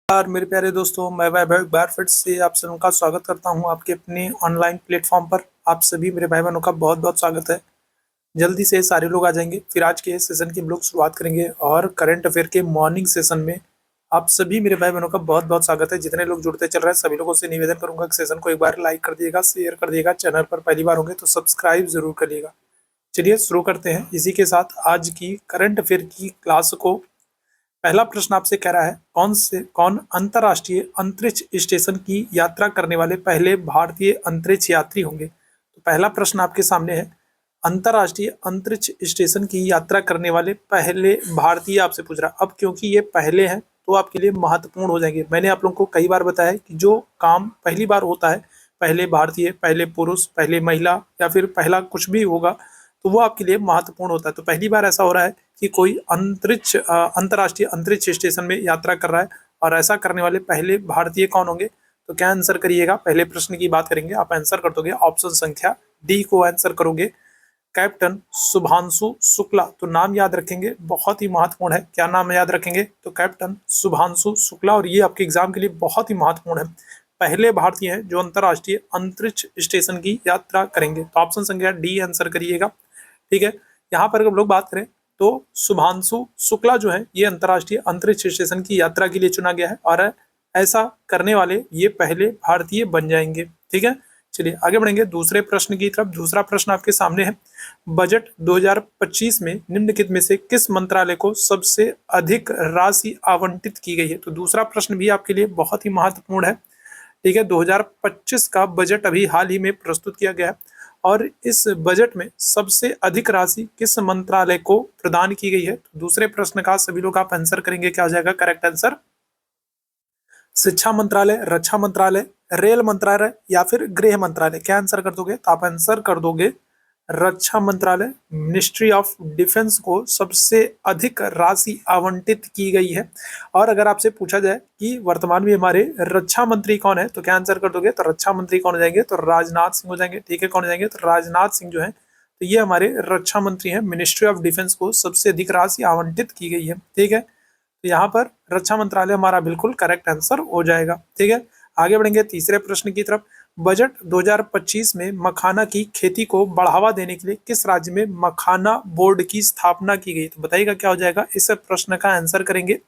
नमस्कार मेरे प्यारे दोस्तों, मैं वैभव एक बार फिर से आप सभी का स्वागत करता हूं आपके अपने ऑनलाइन प्लेटफॉर्म पर। आप सभी मेरे भाई बहनों का बहुत बहुत स्वागत है। जल्दी से सारे लोग आ जाएंगे, फिर आज के सेशन की हम लोग शुरुआत करेंगे और करंट अफेयर के मॉर्निंग सेशन में आप सभी मेरे भाई बहनों का बहुत बहुत स्वागत है। जितने लोग जुड़ते चल रहे हैं सभी लोगों से निवेदन करूंगा कि सेशन को एक बार लाइक कर दिएगा, शेयर कर दिएगा। चैनल पर पहली बार होंगे तो सब्सक्राइब जरूर करिएगा। चलिए शुरू करते हैं इसी के साथ आज की करंट अफेयर की क्लास को। पहला प्रश्न आपसे कह रहा है, कौन अंतरराष्ट्रीय अंतरिक्ष स्टेशन की यात्रा करने वाले पहले भारतीय अंतरिक्ष यात्री होंगे। तो पहला प्रश्न आपके सामने है, अंतरराष्ट्रीय अंतरिक्ष स्टेशन की यात्रा करने वाले पहले भारतीय आपसे पूछ रहा। अब क्योंकि ये पहले हैं तो आपके लिए महत्वपूर्ण हो जाएंगे। मैंने आप लोगों को कई बार बताया कि जो काम पहली बार होता है, पहले भारतीय, पहले पुरुष, पहले महिला या फिर पहला कुछ भी होगा तो वो आपके लिए महत्वपूर्ण होता है। तो पहली बार ऐसा हो रहा है कि कोई अंतरराष्ट्रीय अंतरिक्ष स्टेशन में यात्रा कर रहा है और ऐसा करने वाले पहले भारतीय कौन होंगे। तो क्या आंसर करिएगा, पहले प्रश्न की बात करेंगे। आप आंसर कर दोगे ऑप्शन संख्या डी को आंसर करोगे, कैप्टन शुभांशु शुक्ला। तो नाम याद रखेंगे, बहुत ही महत्वपूर्ण है। क्या नाम याद रखेंगे, तो कैप्टन शुभांशु शुक्ला। और ये आपके एग्जाम के लिए बहुत ही महत्वपूर्ण है। पहले भारतीय हैं जो अंतरराष्ट्रीय अंतरिक्ष स्टेशन की यात्रा करेंगे। तो ऑप्शन संख्या डी आंसर करिएगा। ठीक है, यहाँ पर अगर हम लोग बात करें तो शुभांशु शुक्ला जो है ये अंतरराष्ट्रीय अंतरिक्ष स्टेशन की यात्रा के लिए चुना गया है और ऐसा करने वाले ये पहले भारतीय बन जाएंगे। ठीक है, चलिए आगे बढ़ेंगे दूसरे प्रश्न की तरफ। दूसरा प्रश्न आपके सामने है, बजट 2025 में निम्नलिखित में से किस मंत्रालय को सबसे अधिक राशि आवंटित की गई है। तो दूसरा प्रश्न भी आपके लिए बहुत ही महत्वपूर्ण है। ठीक है, 2025 का बजट अभी हाल ही में प्रस्तुत किया गया है और इस बजट में सबसे अधिक राशि किस मंत्रालय को प्रदान की गई है। तो दूसरे प्रश्न का सभी लोग आप आंसर करेंगे, क्या हो जाएगा करेक्ट आंसर, शिक्षा मंत्रालय, रक्षा मंत्रालय, रेल मंत्रालय या फिर गृह मंत्रालय। क्या आंसर कर दोगे, तो आप आंसर कर दोगे रक्षा मंत्रालय। मिनिस्ट्री ऑफ डिफेंस को सबसे अधिक राशि आवंटित की गई है। और अगर आपसे पूछा जाए कि वर्तमान में हमारे रक्षा मंत्री कौन है, तो क्या आंसर कर दोगे, तो रक्षा मंत्री कौन हो जाएंगे, तो राजनाथ सिंह हो जाएंगे। ठीक है, कौन हो जाएंगे, तो राजनाथ सिंह जो है तो ये हमारे रक्षा मंत्री हैं। मिनिस्ट्री ऑफ डिफेंस को सबसे अधिक राशि आवंटित की गई है। ठीक है, तो यहाँ पर रक्षा मंत्रालय हमारा बिल्कुल करेक्ट आंसर हो जाएगा। ठीक है, आगे बढ़ेंगे तीसरे प्रश्न की तरफ। बजट 2025 में मखाना की खेती को बढ़ावा देने के लिए किस राज्य में मखाना बोर्ड की स्थापना की गई। तो बताइएगा क्या हो जाएगा, इस प्रश्न का आंसर करेंगे।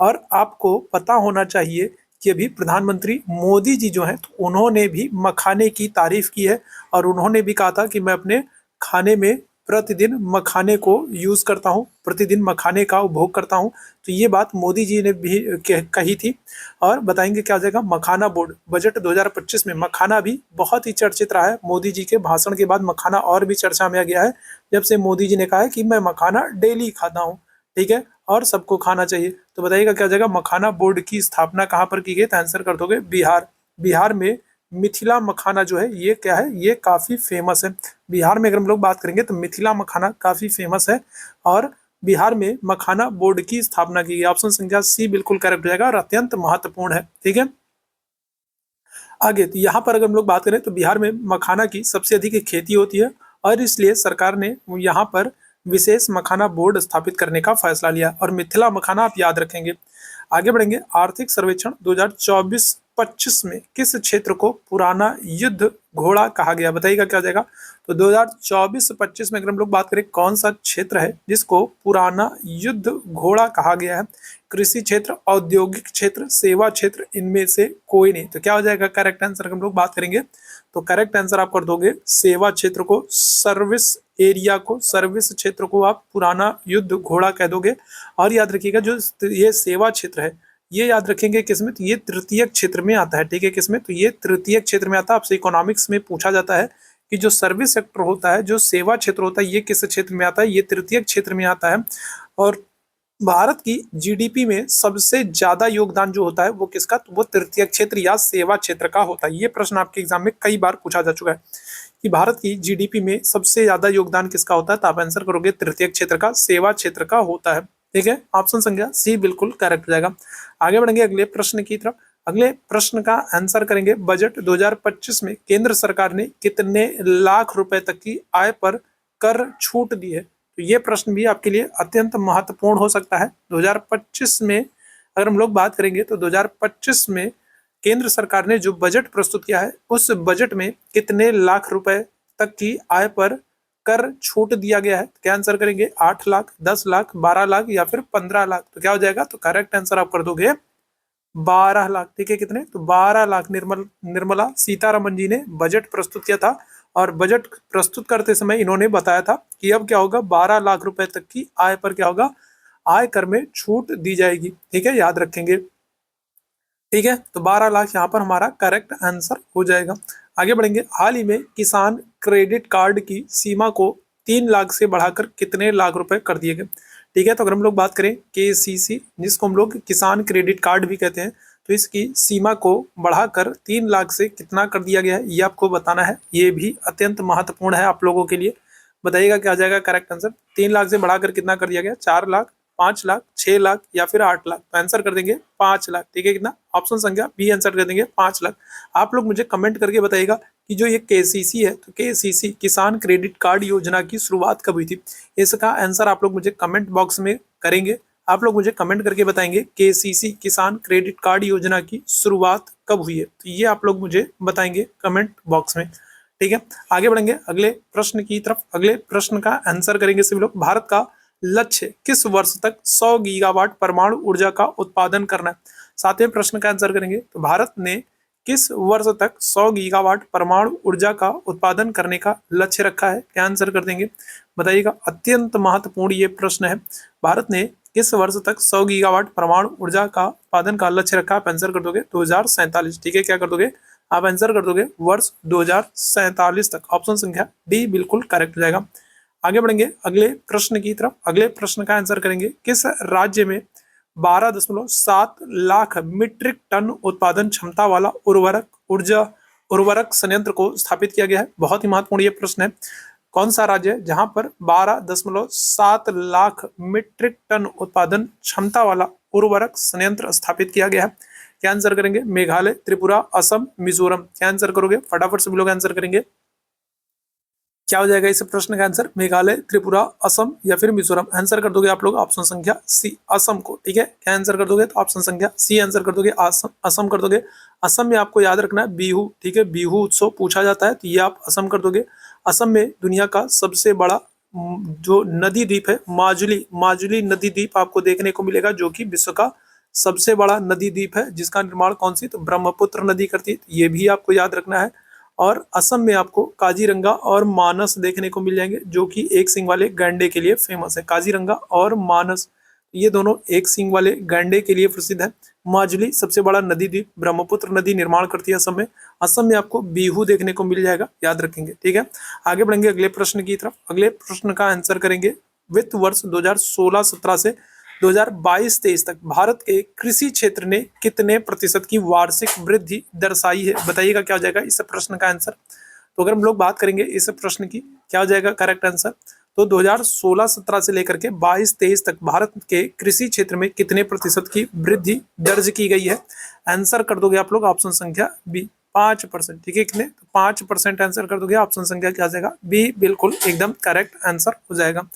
और आपको पता होना चाहिए कि अभी प्रधानमंत्री मोदी जी जो हैं तो उन्होंने भी मखाने की तारीफ की है और उन्होंने भी कहा था कि मैं अपने खाने में प्रतिदिन मखाने को यूज करता हूँ, प्रतिदिन मखाने का उपभोग करता हूँ। तो ये बात मोदी जी ने भी कही थी। और बताएंगे क्या हो जाएगा, मखाना बोर्ड। बजट 2025 में मखाना भी बहुत ही चर्चित रहा है। मोदी जी के भाषण के बाद मखाना और भी चर्चा में आ गया है, जब से मोदी जी ने कहा है कि मैं मखाना डेली खाता हूँ। ठीक है, और सबको खाना चाहिए। तो बताइएगा क्या हो जाएगा, मखाना बोर्ड की स्थापना कहाँ पर की गई। तो आंसर कर दोगे बिहार। बिहार में मिथिला मखाना जो है ये क्या है, ये काफी फेमस है। बिहार में अगर हम लोग बात करेंगे तो मिथिला मखाना काफी फेमस है और बिहार में मखाना बोर्ड की स्थापना की गई। ऑप्शन संख्या सी बिल्कुल करेक्ट हो जाएगा और अत्यंत महत्वपूर्ण है। ठीक है, आगे तो यहाँ पर अगर हम लोग बात करें तो बिहार में मखाना की सबसे अधिक खेती होती है और इसलिए सरकार ने यहाँ पर विशेष मखाना बोर्ड स्थापित करने का फैसला लिया। और मिथिला मखाना आप याद रखेंगे। आगे बढ़ेंगे, आर्थिक सर्वेक्षण 2024-25 में किस क्षेत्र को पुराना युद्ध घोड़ा कहा गया। बताइएगा क्या हो जाएगा, तो 2024-25 में अगर हम लोग बात करें कौन सा क्षेत्र है जिसको पुराना युद्ध घोड़ा कहा गया है। कृषि क्षेत्र, औद्योगिक क्षेत्र, सेवा क्षेत्र, इनमें से कोई नहीं। तो क्या हो जाएगा करेक्ट आंसर, हम लोग बात करेंगे तो करेक्ट आंसर आप कर दोगे सेवा क्षेत्र को, सर्विस एरिया को, सर्विस क्षेत्र को आप पुराना युद्ध घोड़ा कह दोगे। और याद रखिएगा जो ये सेवा क्षेत्र है ये याद रखेंगे किसमें, तो ये तृतीय क्षेत्र में आता है। ठीक है, किसमें, तो ये तृतीय क्षेत्र में आता है। आपसे इकोनॉमिक्स में पूछा जाता है कि जो सर्विस सेक्टर होता है, जो सेवा क्षेत्र होता है, ये किस क्षेत्र में आता है, ये तृतीय क्षेत्र में आता है। और भारत की जीडीपी में सबसे ज्यादा योगदान जो होता है वो किसका, तो वो तृतीय क्षेत्र या सेवा क्षेत्र का होता है। ये प्रश्न आपके एग्जाम में कई बार पूछा जा चुका है कि भारत की जीडीपी में सबसे ज्यादा योगदान किसका होता है। तो आप आंसर करोगे तृतीय क्षेत्र का, सेवा क्षेत्र का होता है। ठीक है, ऑप्शन संख्या सी बिल्कुल करेक्ट हो जाएगा। आगे बढ़ेंगे अगले प्रश्न की तरफ। अगले प्रश्न का आंसर करेंगे, बजट 2025 में केंद्र सरकार ने कितने लाख रुपए तक की आय पर कर छूट दी है। तो ये प्रश्न भी आपके लिए अत्यंत महत्वपूर्ण हो सकता है। 2025 में अगर हम लोग बात करेंगे तो 2025 में केंद्र सरकार ने जो बजट प्रस्तुत किया है उस बजट में कितने लाख रुपए तक की आय पर कर छूट दिया गया है? क्या आंसर करेंगे? 8 लाख, 10 लाख, 12 लाख या फिर 15 लाख? तो क्या हो जाएगा? तो करेक्ट आंसर आप कर दोगे 12 लाख। ठीक है, कितने? तो 12 लाख निर्मला सीतारमन जी ने बजट प्रस्तुत किया था और बजट प्रस्तुत करते समय इन्होंने बताया था कि अब क्या होगा, 12 लाख रुपए तक की आय पर क्या होगा, आय कर में छूट दी जाएगी। ठीक है, याद रखेंगे। ठीक है, तो 12 लाख यहाँ पर हमारा करेक्ट आंसर हो जाएगा। आगे बढ़ेंगे। हाल ही में किसान क्रेडिट कार्ड की सीमा को 3 लाख से बढ़ाकर कितने लाख रुपए कर दिए गए? ठीक है, तो अगर हम लोग बात करें केसीसी, जिसको हम लोग किसान क्रेडिट कार्ड भी कहते हैं, तो इसकी सीमा को बढ़ाकर 3 लाख से कितना कर दिया गया है, ये आपको बताना है। ये भी अत्यंत महत्वपूर्ण है आप लोगों के लिए। बताइएगा क्या आ जाएगा करेक्ट आंसर। 3 लाख से बढ़ाकर कितना कर दिया गया? 4 लाख, 5 लाख, 6 लाख या फिर 8 लाख? तो आंसर कर देंगे 5 लाख। ठीक है, कितना? ऑप्शन संख्या बी आंसर कर देंगे 5 लाख। आप लोग मुझे कमेंट करके बताइएगा कि जो ये केसीसी है, तो केसीसी किसान क्रेडिट कार्ड योजना की शुरुआत कब हुई थी? इसका आंसर आप लोग मुझे कमेंट बॉक्स में करेंगे। आप लोग मुझे कमेंट करके बताएंगे केसीसी किसान क्रेडिट कार्ड योजना की शुरुआत कब हुई है, तो ये आप लोग मुझे बताएंगे कमेंट बॉक्स में। ठीक है, आगे बढ़ेंगे अगले प्रश्न की तरफ। अगले प्रश्न का आंसर करेंगे सभी लोग। भारत का लक्ष्य किस वर्ष तक 100 गीगावाट परमाणु ऊर्जा का उत्पादन करना है? सातवें प्रश्न का आंसर करेंगे। तो भारत ने किस वर्ष तक 100 गीगावाट परमाणु ऊर्जा का उत्पादन करने का लक्ष्य रखा है? क्या आंसर कर देंगे? बताइएगा, अत्यंत महत्वपूर्ण ये प्रश्न है। भारत ने किस वर्ष तक 100 गीगावाट परमाणु ऊर्जा का उत्पादन का लक्ष्य रखा? आप आंसर कर दोगे 2047। ठीक है, क्या कर दोगे? आप आंसर कर दोगे वर्ष 2047 तक। ऑप्शन संख्या डी बिल्कुल करेक्ट हो जाएगा। आगे बढ़ेंगे अगले प्रश्न की तरफ। अगले प्रश्न का आंसर करेंगे। किस राज्य में 12.7 लाख मीट्रिक टन उत्पादन क्षमता वाला उर्वरक संयंत्र को स्थापित किया गया है? बहुत ही महत्वपूर्ण ये प्रश्न है। कौन सा राज्य है जहां पर 12.7 लाख मीट्रिक टन उत्पादन क्षमता वाला उर्वरक संयंत्र स्थापित किया गया है? क्या आंसर करेंगे? मेघालय, त्रिपुरा, असम, मिजोरम? क्या आंसर करोगे? फटाफट से लोग आंसर करेंगे। क्या हो जाएगा इस प्रश्न का आंसर? मेघालय, त्रिपुरा, असम या फिर मिजोरम? आंसर कर दोगे आप लोग ऑप्शन संख्या सी, असम को। ठीक है, क्या आंसर कर दोगे? तो ऑप्शन संख्या सी आंसर कर दोगे, असम कर दोगे। असम में आपको याद रखना है बिहू। ठीक है, बिहू उत्सव पूछा जाता है, तो ये आप असम कर दोगे। असम में दुनिया का सबसे बड़ा जो नदी द्वीप है माजुली नदी द्वीप आपको देखने को मिलेगा, जो कि विश्व का सबसे बड़ा नदी द्वीप है, जिसका निर्माण कौन सी? तो ब्रह्मपुत्र नदी करती है। ये भी आपको याद रखना है। और असम में आपको काजीरंगा और मानस देखने को मिल जाएंगे, जो कि एक सींग वाले गैंडे के लिए फेमस है। काजीरंगा और मानस, ये दोनों एक सींग वाले गैंडे के लिए प्रसिद्ध है। माजुली सबसे बड़ा नदी द्वीप, ब्रह्मपुत्र नदी निर्माण करती है असम में। असम में आपको बिहू देखने को मिल जाएगा, याद रखेंगे। ठीक है, आगे बढ़ेंगे अगले प्रश्न की तरफ। अगले प्रश्न का आंसर करेंगे। वित्त वर्ष 2016-17 से 2022-23 तक भारत के कृषि क्षेत्र ने कितने प्रतिशत की वार्षिक वृद्धि दर्शाई है? बताइएगा क्या हो जाएगा इस प्रश्न का आंसर। तो अगर हम लोग बात करेंगे इस प्रश्न की, क्या हो जाएगा करेक्ट आंसर? तो 2016-17 से लेकर के 22-23 तक भारत के कृषि क्षेत्र में कितने प्रतिशत की वृद्धि दर्ज की गई है? आंसर कर दोगे आप लोग ऑप्शन संख्या बी, 5%। ठीक है, कितने? तो 5% आंसर कर दोगे। ऑप्शन संख्या क्या आ जाएगा? बी बिल्कुल एकदम करेक्ट आंसर हो जाएगा।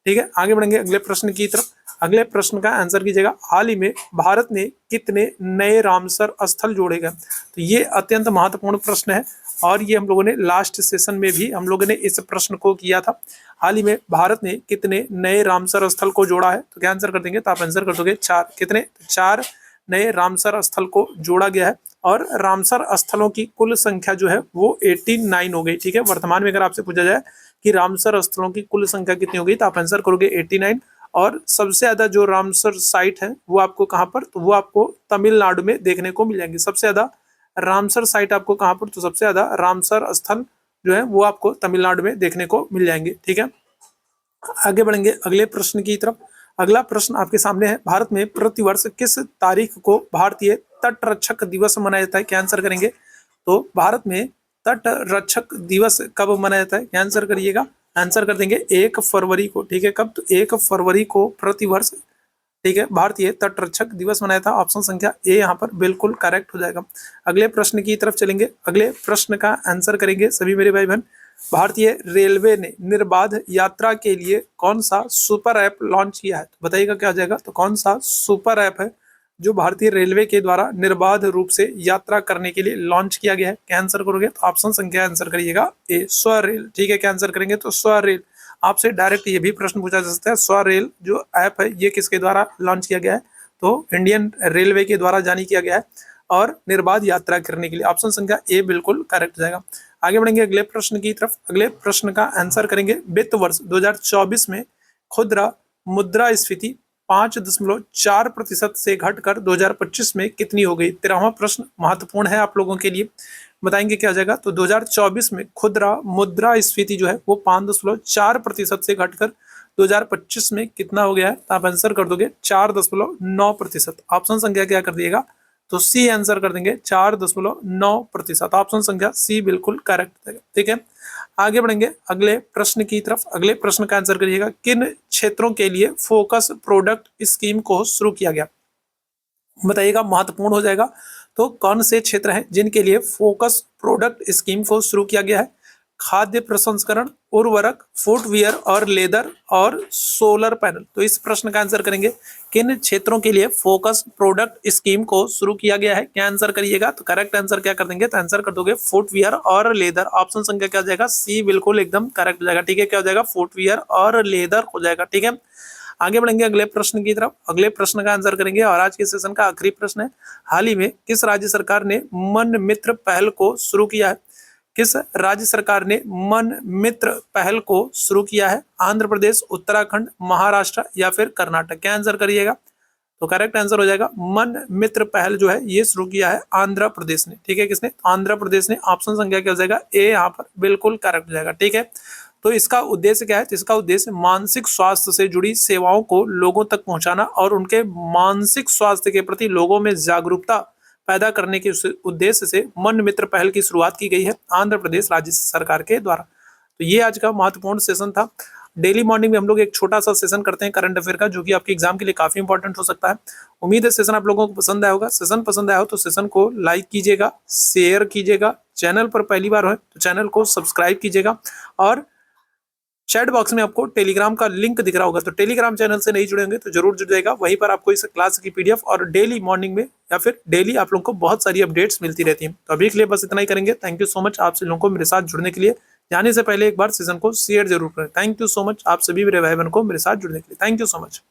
ठीक है, आगे बढ़ेंगे अगले प्रश्न की तरफ। अगले प्रश्न का आंसर कीजिएगा। हाल ही में भारत ने कितने नए रामसर स्थल जोड़े गए? तो ये अत्यंत महत्वपूर्ण प्रश्न है और ये हम लोगों ने लास्ट सेशन में भी हम लोगों ने इस प्रश्न को किया था। हाल ही में भारत ने कितने नए रामसर स्थल को जोड़ा है? तो क्या आंसर कर देंगे? तो आप आंसर कर दोगे 4। कितने? 4 नए रामसर स्थल को जोड़ा गया है और रामसर स्थलों की कुल संख्या जो है वो 89 हो गई। ठीक है, वर्तमान में अगर आपसे पूछा जाए कि रामसर स्थलों की कुल संख्या कितनी हो गई, तो आप आंसर करोगे 89। और सबसे ज्यादा जो रामसर साइट है वो आपको कहाँ पर? तो वो आपको तमिलनाडु में देखने को मिल जाएंगे। सबसे ज्यादा रामसर साइट आपको कहाँ पर? तो सबसे ज्यादा रामसर स्थल जो है वो आपको तमिलनाडु में देखने को मिल जाएंगे। ठीक है, आगे बढ़ेंगे अगले प्रश्न की तरफ। अगला प्रश्न आपके सामने है। भारत में प्रतिवर्ष किस तारीख को भारतीय तट रक्षक दिवस मनाया जाता है? क्या आंसर करेंगे? तो भारत में तट रक्षक दिवस कब मनाया जाता है? क्या आंसर करिएगा? आंसर कर देंगे 1 फरवरी को। ठीक है, कब? तो 1 फरवरी को प्रतिवर्ष, ठीक है, भारतीय तट रक्षक दिवस मनाया था। ऑप्शन संख्या ए यहाँ पर बिल्कुल करेक्ट हो जाएगा। अगले प्रश्न की तरफ चलेंगे। अगले प्रश्न का आंसर करेंगे सभी मेरे भाई बहन। भारतीय रेलवे ने निर्बाध यात्रा के लिए कौन सा सुपर ऐप लॉन्च किया है? तो बताइएगा क्या हो जाएगा। तो कौन सा सुपर ऐप है जो भारतीय रेलवे के द्वारा निर्बाध रूप से यात्रा करने के लिए लॉन्च किया गया है? क्या आंसर करोगे? तो ऑप्शन संख्या आंसर करिएगा ए, स्वरेल। ठीक है, क्या आंसर करेंगे? तो स्वरेल। आपसे डायरेक्ट ये भी प्रश्न पूछा जा सकता है, स्वरेल जो ऐप है ये किसके द्वारा लॉन्च किया गया है? तो इंडियन रेलवे के द्वारा जारी किया गया है और निर्बाध यात्रा करने के लिए। ऑप्शन संख्या ए बिल्कुल करेक्ट जाएगा। आगे बढ़ेंगे अगले प्रश्न की तरफ। अगले प्रश्न का आंसर करेंगे, वित्त वर्ष 2024 में खुदरा मुद्रास्फीति 5.4% से घटकर 2025 में कितनी हो गई? 13वां प्रश्न महत्वपूर्ण है आप लोगों के लिए, बताएंगे क्या हो जाएगा। तो 2024 में खुदरा मुद्रास्फीति जो है वो 5.4% से घटकर 2025 में कितना हो गया है? तो आप आंसर कर दोगे 4.9%। ऑप्शन संख्या क्या कर दिएगा? तो सी आंसर कर देंगे 4.9%। ऑप्शन संख्या सी बिल्कुल करेक्ट है। ठीक है, आगे बढ़ेंगे अगले प्रश्न की तरफ। अगले प्रश्न का आंसर करिएगा, किन क्षेत्रों के लिए फोकस प्रोडक्ट स्कीम को शुरू किया गया? बताइएगा, महत्वपूर्ण हो जाएगा। तो कौन से क्षेत्र हैं जिनके लिए फोकस प्रोडक्ट स्कीम को शुरू किया गया है? खाद्य प्रसंस्करण, उर्वरक, फुटवियर और लेदर और सोलर पैनल। तो इस प्रश्न का आंसर करेंगे, किन क्षेत्रों के लिए फोकस प्रोडक्ट स्कीम को शुरू किया गया है? क्या आंसर करिएगा? तो करेक्ट आंसर क्या कर देंगे? तो आंसर कर दोगे फुटवियर और लेदर। ऑप्शन संख्या क्या हो जाएगा? सी बिल्कुल एकदम करेक्ट हो जाएगा। ठीक है, क्या हो जाएगा? फुटवियर और लेदर हो जाएगा। ठीक है, आगे बढ़ेंगे अगले प्रश्न की तरफ। अगले प्रश्न का आंसर करेंगे और आज के सेशन का आखिरी प्रश्न है, हाल ही में किस राज्य सरकार ने मन मित्र पहल को शुरू किया है? किस राज्य सरकार ने मन मित्र पहल को शुरू किया है? आंध्र प्रदेश, उत्तराखंड, महाराष्ट्र या फिर कर्नाटक? क्या आंसर करिएगा? तो करेक्ट आंसर हो जाएगा, मन मित्र पहल जो है ये शुरू किया है आंध्र प्रदेश ने। ठीक है, किसने? आंध्र प्रदेश ने। ऑप्शन संख्या क्या हो जाएगा? ए यहाँ पर बिल्कुल करेक्ट हो जाएगा। ठीक है, तो इसका उद्देश्य क्या है? तो इसका उद्देश्य मानसिक स्वास्थ्य से जुड़ी सेवाओं को लोगों तक पहुंचाना और उनके मानसिक स्वास्थ्य के प्रति लोगों में जागरूकता पैदा करने के उद्देश्य से मन मित्र पहल की शुरुआत की गई है आंध्र प्रदेश राज्य सरकार के द्वारा। तो ये आज का महत्वपूर्ण सेशन था। डेली मॉर्निंग में हम लोग एक छोटा सा सेशन करते हैं करंट अफेयर का, जो कि आपके एग्जाम के लिए काफी इंपॉर्टेंट हो सकता है। उम्मीद है सेशन आप लोगों को पसंद आया होगा। सेशन पसंद आया हो तो सेशन को लाइक कीजिएगा, शेयर कीजिएगा, चैनल पर पहली बार हो तो चैनल को सब्सक्राइब कीजिएगा और चैट बॉक्स में आपको टेलीग्राम का लिंक दिख रहा होगा, तो टेलीग्राम चैनल से नहीं जुड़े होंगे तो जरूर जुड़ जाएगा। वहीं पर आपको इस क्लास की पीडीएफ और डेली मॉर्निंग में या फिर डेली आप लोगों को बहुत सारी अपडेट्स मिलती रहती हैं। तो अभी के लिए बस इतना ही करेंगे। थैंक यू सो मच आप सभी लोगों को मेरे साथ जुड़ने के लिए। जाने से पहले एक बार सेशन को शेयर जरूर करें। थैंक यू सो मच आप सभी मेरे भाई बहन को मेरे साथ जुड़ने के लिए। Thank you so much.